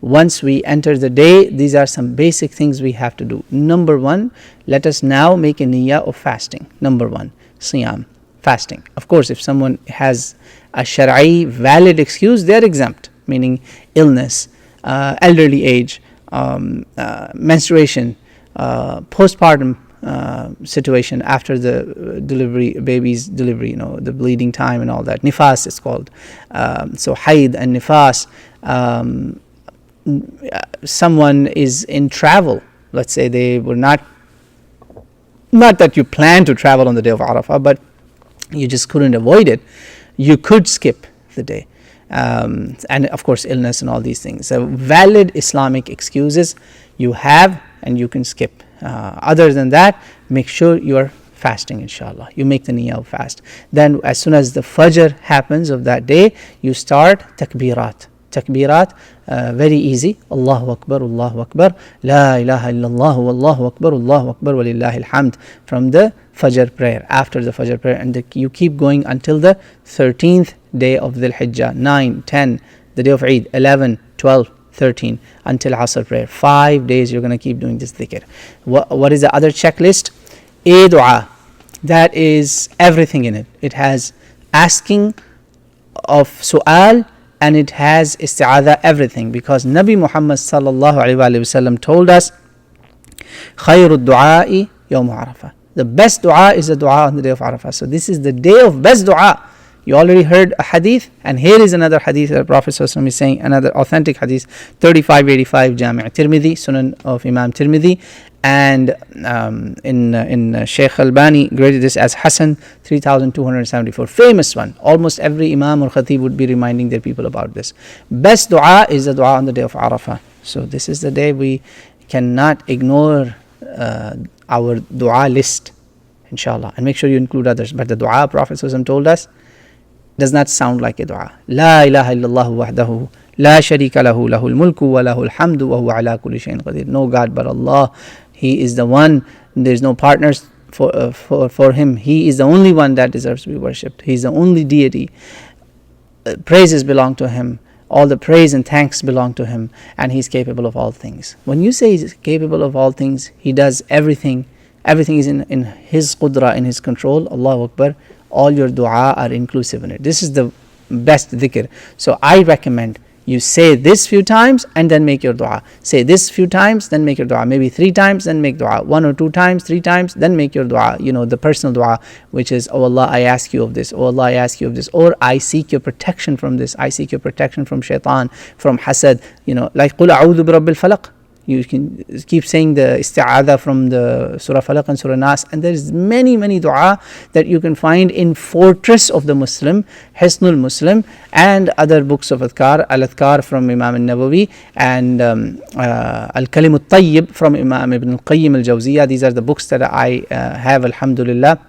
Once we enter the day, these are some basic things we have to do. Number one, let us now make a niyyah of fasting. Number one, siyam, fasting. Of course, if someone has a shar'i valid excuse, they are exempt, meaning illness, elderly age, menstruation, postpartum situation after the delivery, baby's delivery, the bleeding time and all that. Nifas is called. So haid and nifas. Someone is in travel. Let's say they were not that you plan to travel on the day of Arafah, but you just couldn't avoid it. You could skip the day. And of course illness and all these things. So valid Islamic excuses you have and you can skip. Other than that, make sure you are fasting, inshallah. You make the niyyah of fast. Then as soon as the fajr happens of that day, you start takbeerat. Takbeerat, very easy. Allahu Akbar, Allahu Akbar, La ilaha illallah, Allahu Akbar, Allahu Akbar, walillahi alhamd, from the Fajr prayer, after the Fajr prayer, and you keep going until the 13th day of Hijjah, 9, 10, the day of Eid, 11, 12, 13, until Asr prayer. 5 days you're going to keep doing this dhikr. What is the other checklist? A dua, that is everything in it. It has asking of su'al, and it has istiyadha, everything, because Nabi Muhammad sallallahu alaihi wasallam told us, khayru du'a'i yawm Arafah. The best dua is the dua on the day of Arafah. So this is the day of best dua. You already heard a hadith, and here is another hadith that the Prophet ﷺ is saying, another authentic hadith, 3585 Jami' Tirmidhi, Sunan of Imam Tirmidhi, and in Shaykh Albani graded this as Hasan, 3274, famous one. Almost every Imam or Khatib would be reminding their people about this. Best dua is the dua on the day of Arafah. So this is the day we cannot ignore our dua list, inshallah, and make sure you include others. But the dua Prophet ﷺ told us does not sound like a dua. La ilaha illallah wahdahu la sharika lahu, lahul mulku wa lahul hamdu wa huwa ala kulli shay'in qadir. No God but Allah. He is the one. There is no partners for him. He is the only one that deserves to be worshipped. He is the only deity. Praises belong to him. All the praise and thanks belong to him, and he is capable of all things. When you say he is capable of all things, he does everything. Everything is in his qudra, in his control. Allahu Akbar. All your dua are inclusive in it. This is the best dhikr. So I recommend you say this few times and then make your dua. Say this few times, then make your dua. Maybe 3 times, then make dua. 1 or 2 times, 3 times, then make your dua. The personal dua, which is, oh Allah, I ask you of this. Oh Allah, I ask you of this. Or I seek your protection from this. I seek your protection from shaitan, from hasad. Like Qul a'udhu bi rabbil falaq. You can keep saying the Istiyadha from the Surah Falaq and Surah Nas, and there is many dua that you can find in Fortress of the Muslim, Hisnul Muslim, and other books of Adhkar, Al-Adhkar from Imam al-Nawawi, and Al-Kalim al-Tayyib from Imam Ibn al-Qayyim al-Jawziyah. These are the books that I have, Alhamdulillah.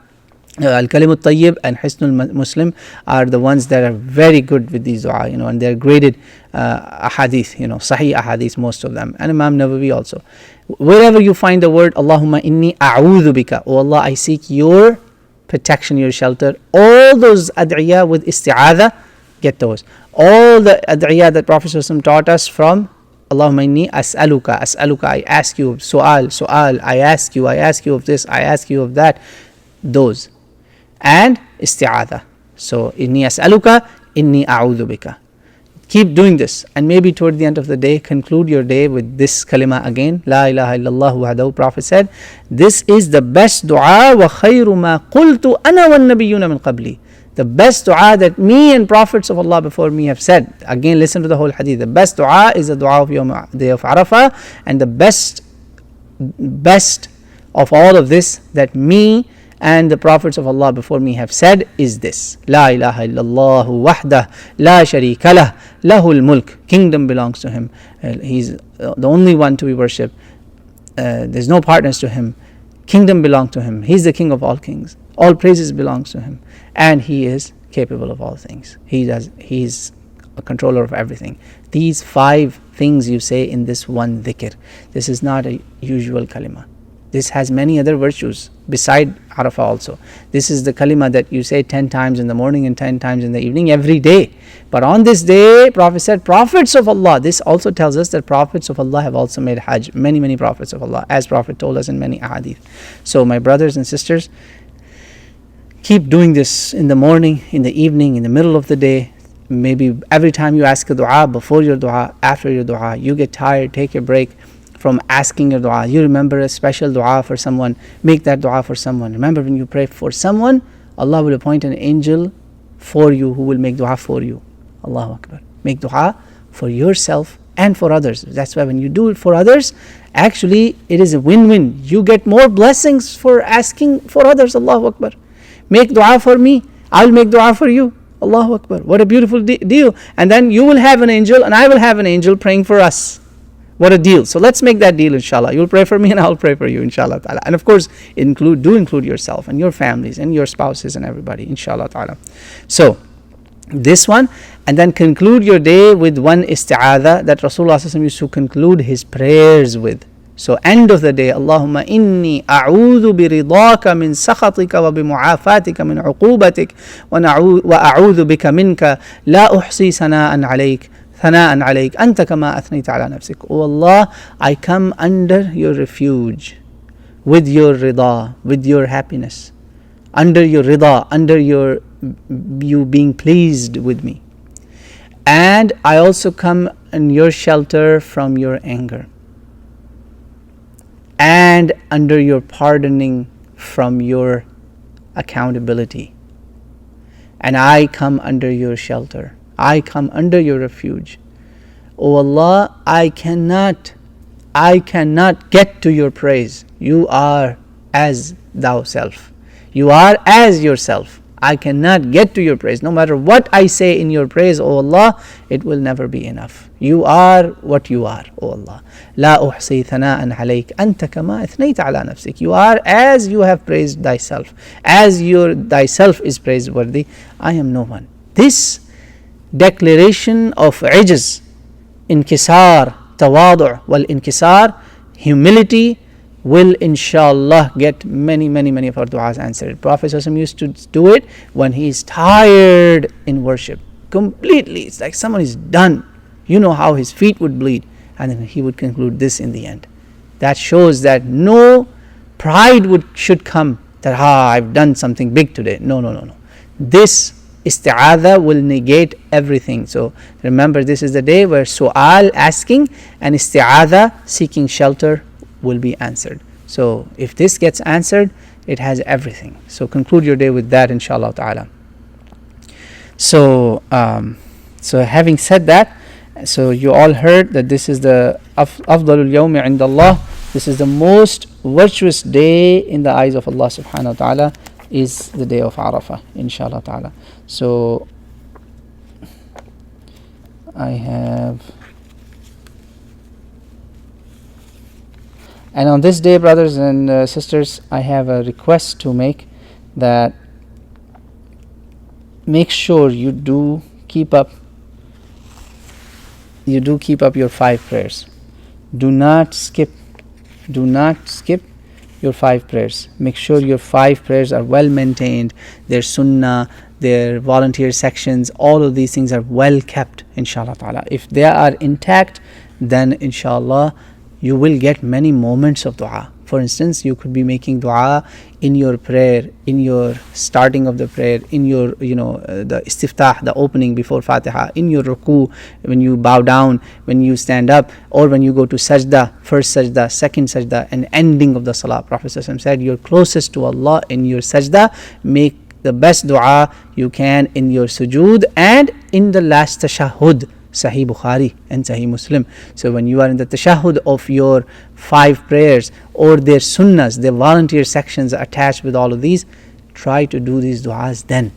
Al-Kalim al-Tayyib and Hisnul Muslim are the ones that are very good with these dua, and they are graded ahadith, sahih ahadith, most of them, and Imam Nawawi also. Wherever you find the word Allahumma inni a'udhu bika, oh Allah, I seek your protection, your shelter, all those ad'iyah with istiyadha, get those. All the ad'iyah that Prophet ﷺ taught us from Allahumma inni as'aluka, I ask you, su'al, I ask you of this, I ask you of that, those. And istiyadha. So inni as'aluka, inni a'udhu bika. Keep doing this, and maybe toward the end of the day conclude your day with this kalima again, La ilaha illallah wahdahu. Prophet said, this is the best dua, wa khayru ma qultu ana wan nabiyyuna min qabli. The best dua that me and prophets of Allah before me have said. Again, listen to the whole hadith. The best dua is the dua of day of Arafah, and the best of all of this that me and the prophets of Allah before me have said is this: La ilaha illallah wahdah la sharika lah, lahul mulk. Kingdom belongs to him. He's the only one to be worshipped. There's no partners to him. Kingdom belongs to him. He's the king of all kings. All praises belongs to him, and he is capable of all things. He's a controller of everything. These 5 things you say in this one dhikr. This is not a usual kalima. This has many other virtues beside Arafah also. This is the kalima that you say 10 times in the morning and 10 times in the evening every day. But on this day, Prophet said, prophets of Allah, this also tells us that prophets of Allah have also made Hajj. Many prophets of Allah, as Prophet told us in many ahadith. So my brothers and sisters, keep doing this in the morning, in the evening, in the middle of the day. Maybe every time you ask a dua, before your dua, after your dua, you get tired, take a break from asking your dua. You remember a special dua for someone, make that dua for someone. Remember, when you pray for someone, Allah will appoint an angel for you who will make dua for you. Allahu Akbar. Make dua for yourself and for others. That's why when you do it for others, actually it is a win-win. You get more blessings for asking for others. Allahu Akbar. Make dua for me, I'll make dua for you. Allahu Akbar. What a beautiful deal. And then you will have an angel and I will have an angel praying for us. What a deal. So let's make that deal, inshallah. You'll pray for me and I'll pray for you, inshallah ta'ala. And of course, include yourself and your families and your spouses and everybody, inshallah ta'ala. So this one, and then conclude your day with one istiyadha that Rasulullah ﷺ used to conclude his prayers with. So end of the day, Allahumma inni a'udhu biridaka min sakhatika wa bimu'afatika min uqubatik wa a'udhu bika minka la uhsi sana'an alayk anta kama athnayta ala nafsik. Oh Allah, I come under your refuge with your rida, with your happiness, under your rida, under your you being pleased with me. And I also come in your shelter from your anger, and under your pardoning from your accountability. And I come under your shelter, I come under your refuge. Oh Allah, I cannot get to your praise. You are as thou self. You are as yourself. I cannot get to your praise. No matter what I say in your praise, O Allah, it will never be enough. You are what you are, O Allah. La uhsi thana'an alayk anta kama athnayta ala nafsik. You are as you have praised thyself. As thyself is praiseworthy, I am no one. This declaration of ijaz, inkisar, tawadu' wal inkisar, humility, will inshallah get many of our du'as answered. Prophet ﷺ used to do it when he is tired in worship completely. It's like someone is done. You know how his feet would bleed, and then he would conclude this in the end. That shows that no pride should come that I've done something big today. No. This Istiyadha will negate everything. So remember, this is the day where su'al, asking, and Istiyadha, seeking shelter, will be answered. So if this gets answered, it has everything. So conclude your day with that, inshallah ta'ala. So having said that, so you all heard that this is the afdalul yawmi indallah. This is the most virtuous day in the eyes of Allah subhanahu wa ta'ala, is the day of Arafah, inshallah ta'ala. So I have, and on this day, brothers and sisters, I have a request to make, that make sure you do keep up your 5 prayers. Do not skip your 5 prayers. Make sure your 5 prayers are well maintained, their sunnah, their volunteer sections, all of these things are well kept, inshallah ta'ala. If they are intact, then inshallah you will get many moments of dua. For instance, you could be making dua in your prayer, in your starting of the prayer, in your the istiftah, the opening before Fatiha, in your ruku, when you bow down, when you stand up, or when you go to sajda, first sajda, second sajda, and ending of the salah. Prophet ﷺ said, you're closest to Allah in your sajda. Make the best dua you can in your sujood and in the last tashahhud. Sahih Bukhari and Sahih Muslim. So when you are in the tashahhud of your 5 prayers, or their sunnahs, their volunteer sections attached with all of these, try to do these du'as then.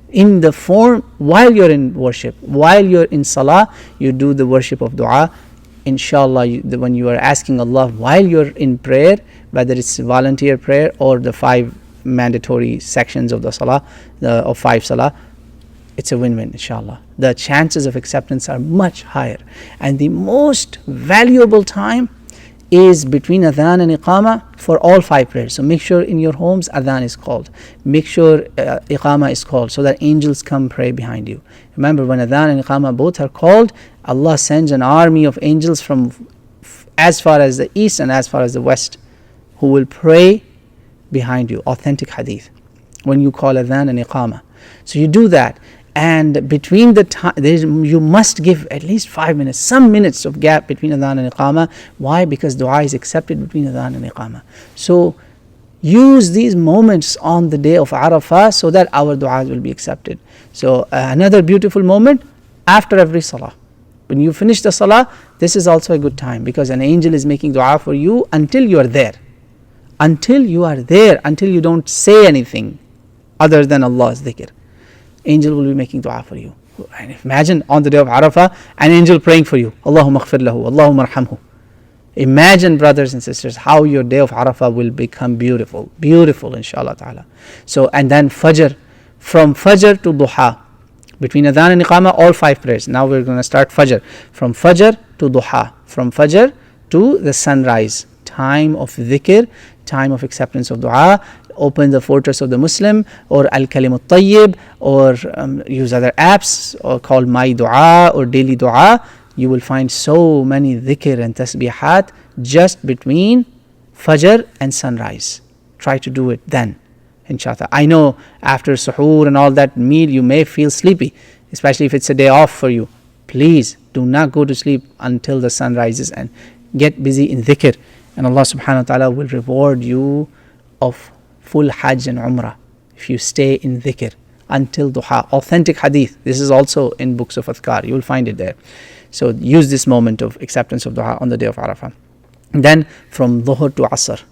In the form, while you're in worship, while you're in salah, you do the worship of dua. Inshallah, when you are asking Allah while you're in prayer, whether it's volunteer prayer or the 5 mandatory sections of the salah, of 5 salah, it's a win-win, inshallah. The chances of acceptance are much higher. And the most valuable time is between adhan and iqama for all 5 prayers. So make sure in your homes adhan is called. Make sure iqama is called so that angels come pray behind you. Remember, when adhan and iqama both are called, Allah sends an army of angels from as far as the east and as far as the west who will pray behind you. Authentic hadith. When you call adhan and iqama. So you do that. And between the time, you must give at least 5 minutes, some minutes of gap between adhan and iqama. Why? Because dua is accepted between adhan and iqama. So use these moments on the day of Arafah so that our du'as will be accepted. So another beautiful moment after every salah. When you finish the salah, this is also a good time because an angel is making dua for you until you are there. Until you are there, until you don't say anything other than Allah's dhikr. Angel will be making dua for you. And imagine on the day of Arafah, an angel praying for you. Allahumma aghfir lahu, Allahumma arhamhu. Imagine, brothers and sisters, how your day of Arafah will become beautiful. Beautiful, inshallah ta'ala. So, and then Fajr. From Fajr to Duha. Between Adhan and Iqamah, all 5 prayers. Now we're going to start Fajr. From Fajr to Duha. From Fajr to the sunrise. Time of dhikr, time of acceptance of dua. Open the Fortress of the Muslim or Al-Kalim Tayyib or use other apps or called My Dua or Daily Dua. You will find so many dhikr and tasbeehat just between Fajr and sunrise. Try to do it then, inshallah. I know after suhoor and all that meal you may feel sleepy, especially if it's a day off for you. Please do not go to sleep until the sun rises and get busy in dhikr. And Allah subhanahu wa ta'ala will reward you of full Hajj and Umrah if you stay in dhikr until duha. Authentic hadith. This is also in books of Adhkar. You will find it there. So use this moment of acceptance of dua on the day of Arafah. Then from Dhuhr to Asr.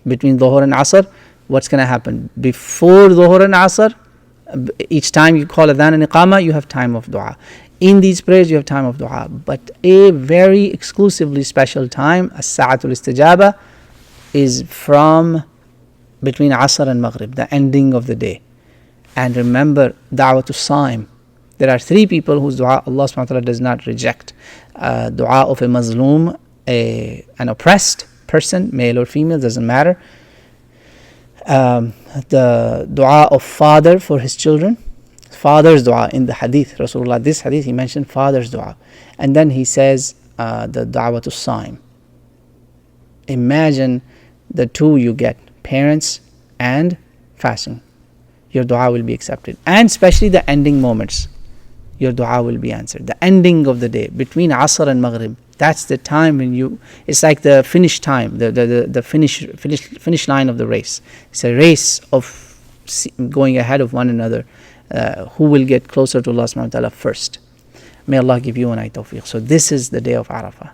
Between Dhuhr and Asr, what's going to happen? Before Dhuhr and Asr, each time you call adhan and iqama, you have time of dua. In these prayers, you have time of dua. But a very exclusively special time, as-sa'atul istijaba, is from between Asr and Maghrib, the ending of the day. And remember, da'watul sa'im. There are 3 people whose dua Allah subhanahu wa ta'ala does not reject. Dua of a mazloom, an oppressed person, male or female, doesn't matter. The dua of father for his children. Father's dua in the hadith. Rasulullah, this hadith, he mentioned father's dua. And then he says the da'watul sa'im. Imagine the 2 you get. Parents and fasting, your dua will be accepted. And especially the ending moments, your dua will be answered. The ending of the day between Asr and Maghrib, that's the time when it's like the finish time, the finish line of the race. It's a race of going ahead of one another. Who will get closer to Allah subhanahu wa ta'ala first. May Allah give you and I tawfiq. So this is the day of Arafah.